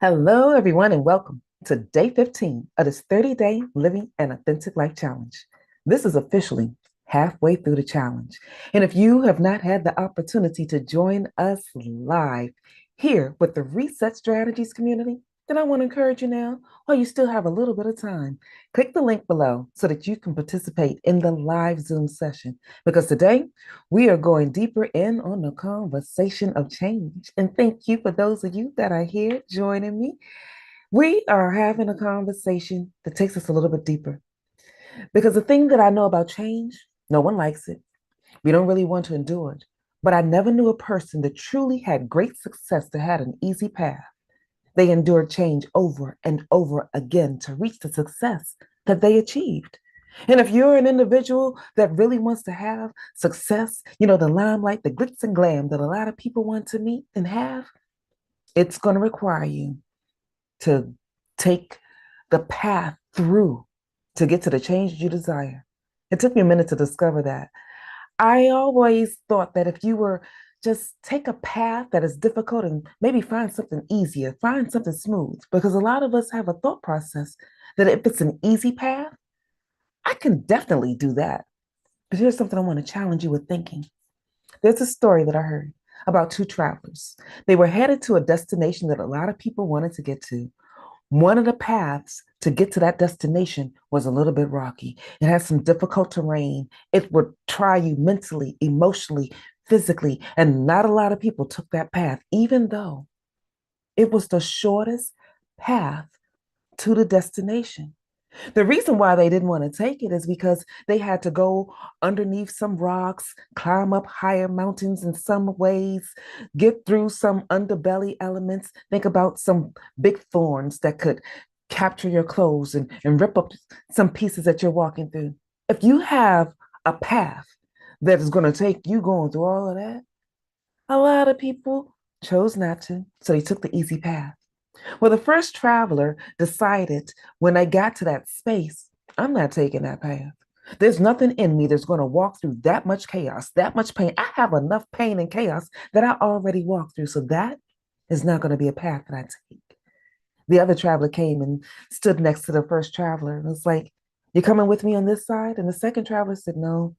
Hello, everyone, and welcome to day 15 of this 30-day Living an Authentic Life Challenge. This is officially halfway through the challenge. And if you have not had the opportunity to join us live here with the Reset Strategies community, then I want to encourage you now, while you still have a little bit of time, click the link below so that you can participate in the live Zoom session. Because today we are going deeper in on the conversation of change. And thank you for those of you that are here joining me. We are having a conversation that takes us a little bit deeper. Because the thing that I know about change, no one likes it. We don't really want to endure it. But I never knew a person that truly had great success that had an easy path. They endured change over and over again to reach the success that they achieved. And if you're an individual that really wants to have success, the limelight, the glitz and glam that a lot of people want to meet and have, it's going to require you to take the path through to get to the change you desire. It took me a minute to discover that. I always thought that if you were just take a path that is difficult and maybe find something easier, find something smooth, because a lot of us have a thought process that if it's an easy path, I can definitely do that. But here's something I want to challenge you with thinking. There's a story that I heard about two travelers. They were headed to a destination that a lot of people wanted to get to. One of the paths to get to that destination was a little bit rocky. It had some difficult terrain. It would try you mentally, emotionally, physically, and not a lot of people took that path, even though it was the shortest path to the destination. The reason why they didn't want to take it is because they had to go underneath some rocks, climb up higher mountains in some ways, get through some underbelly elements. Think about some big thorns that could capture your clothes and rip up some pieces that you're walking through. If you have a path that is going to take you going through all of that, a lot of people chose not to, so they took the easy path. Well, the first traveler decided when I got to that space, I'm not taking that path. There's nothing in me that's going to walk through that much chaos, that much pain. I have enough pain and chaos that I already walked through. So that is not going to be a path that I take. The other traveler came and stood next to the first traveler and was like, "You coming with me on this side?" And the second traveler said, "No,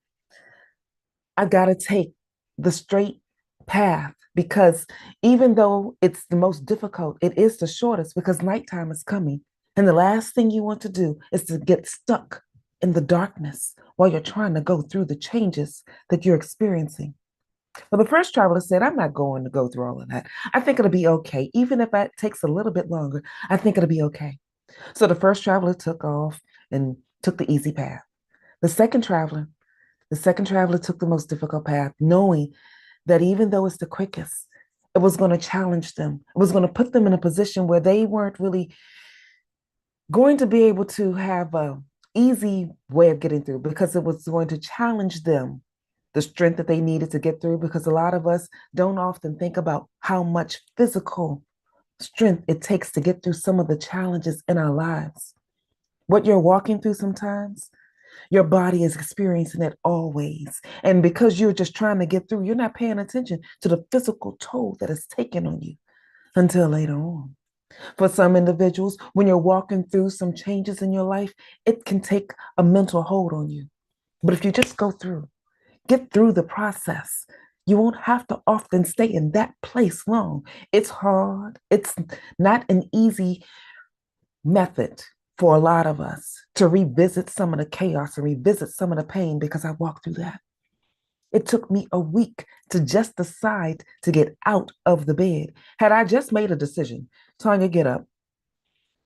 I got to take the straight path because even though it's the most difficult, it is the shortest because nighttime is coming. And the last thing you want to do is to get stuck in the darkness while you're trying to go through the changes that you're experiencing." Well, the first traveler said, "I'm not going to go through all of that. I think it'll be okay. Even if it takes a little bit longer, I think it'll be okay." So the first traveler took off and took the easy path. The second traveler the second traveler took the most difficult path, knowing that even though it's the quickest, it was going to challenge them. It was going to put them in a position where they weren't really going to be able to have a easy way of getting through because it was going to challenge them, the strength that they needed to get through, because a lot of us don't often think about how much physical strength it takes to get through some of the challenges in our lives. What you're walking through sometimes, your body is experiencing it always. And because you're just trying to get through, you're not paying attention to the physical toll that is taken on you until later on. For some individuals, when you're walking through some changes in your life, it can take a mental hold on you. But if you just get through the process, you won't have to often stay in that place long. It's hard. It's not an easy method for a lot of us to revisit some of the chaos and revisit some of the pain because I walked through that. It took me a week to just decide to get out of the bed. Had I just made a decision, Tanya, get up,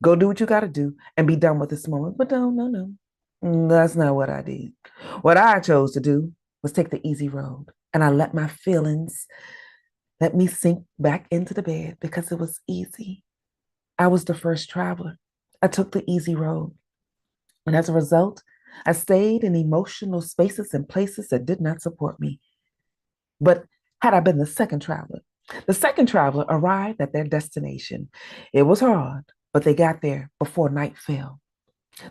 go do what you got to do, and be done with this moment. But no, no, no. That's not what I did. What I chose to do was take the easy road. And I let my feelings let me sink back into the bed because it was easy. I was the first traveler. I took the easy road. And as a result, I stayed in emotional spaces and places that did not support me. But had I been the second traveler arrived at their destination. It was hard, but they got there before night fell.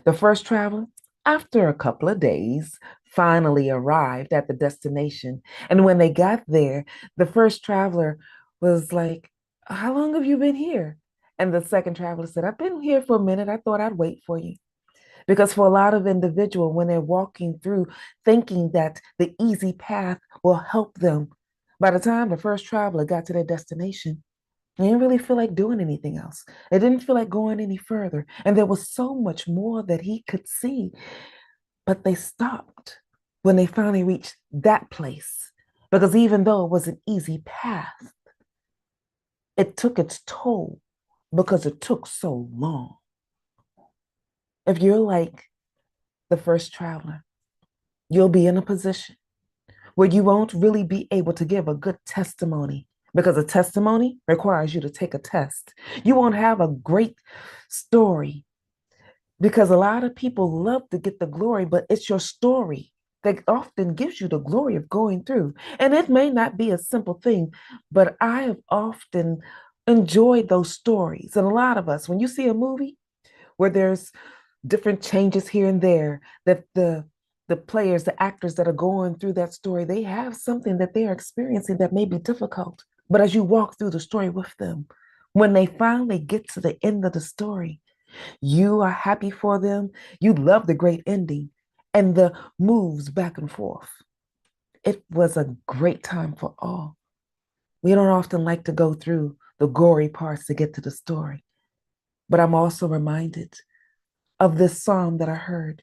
The first traveler, after a couple of days, finally arrived at the destination. And when they got there, the first traveler was like, "How long have you been here?" And the second traveler said, I've been here for a minute. I thought I'd wait for you. Because for a lot of individuals, when they're walking through thinking that the easy path will help them, by the time the first traveler got to their destination, they didn't really feel like doing anything else. They didn't feel like going any further. And there was so much more that he could see. But they stopped when they finally reached that place. Because even though it was an easy path, it took its toll because it took so long. If you're like the first traveler, you'll be in a position where you won't really be able to give a good testimony because a testimony requires you to take a test. You won't have a great story because a lot of people love to get the glory, but it's your story that often gives you the glory of going through. And it may not be a simple thing, but I have often enjoyed those stories. And a lot of us, when you see a movie where there's different changes here and there, that the players, the actors that are going through that story, they have something that they are experiencing that may be difficult. But as you walk through the story with them, when they finally get to the end of the story, you are happy for them. You love the great ending and the moves back and forth. It was a great time for all. We don't often like to go through the gory parts to get to the story, but I'm also reminded of this psalm that I heard.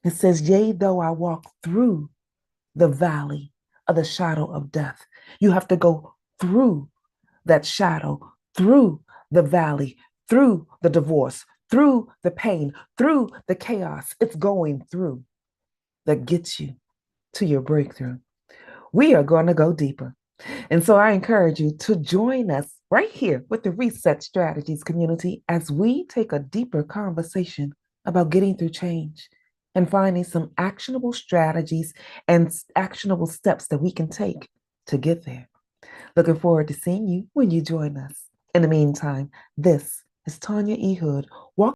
It says, yea, though I walk through the valley of the shadow of death. You have to go through that shadow, through the valley, through the divorce, through the pain, through the chaos. It's going through that gets you to your breakthrough. We are going to go deeper. And so I encourage you to join us right here with the Reset Strategies community as we take a deeper conversation about getting through change and finding some actionable strategies and actionable steps that we can take to get there. Looking forward to seeing you when you join us. In the meantime, this is Tanya E. Hood.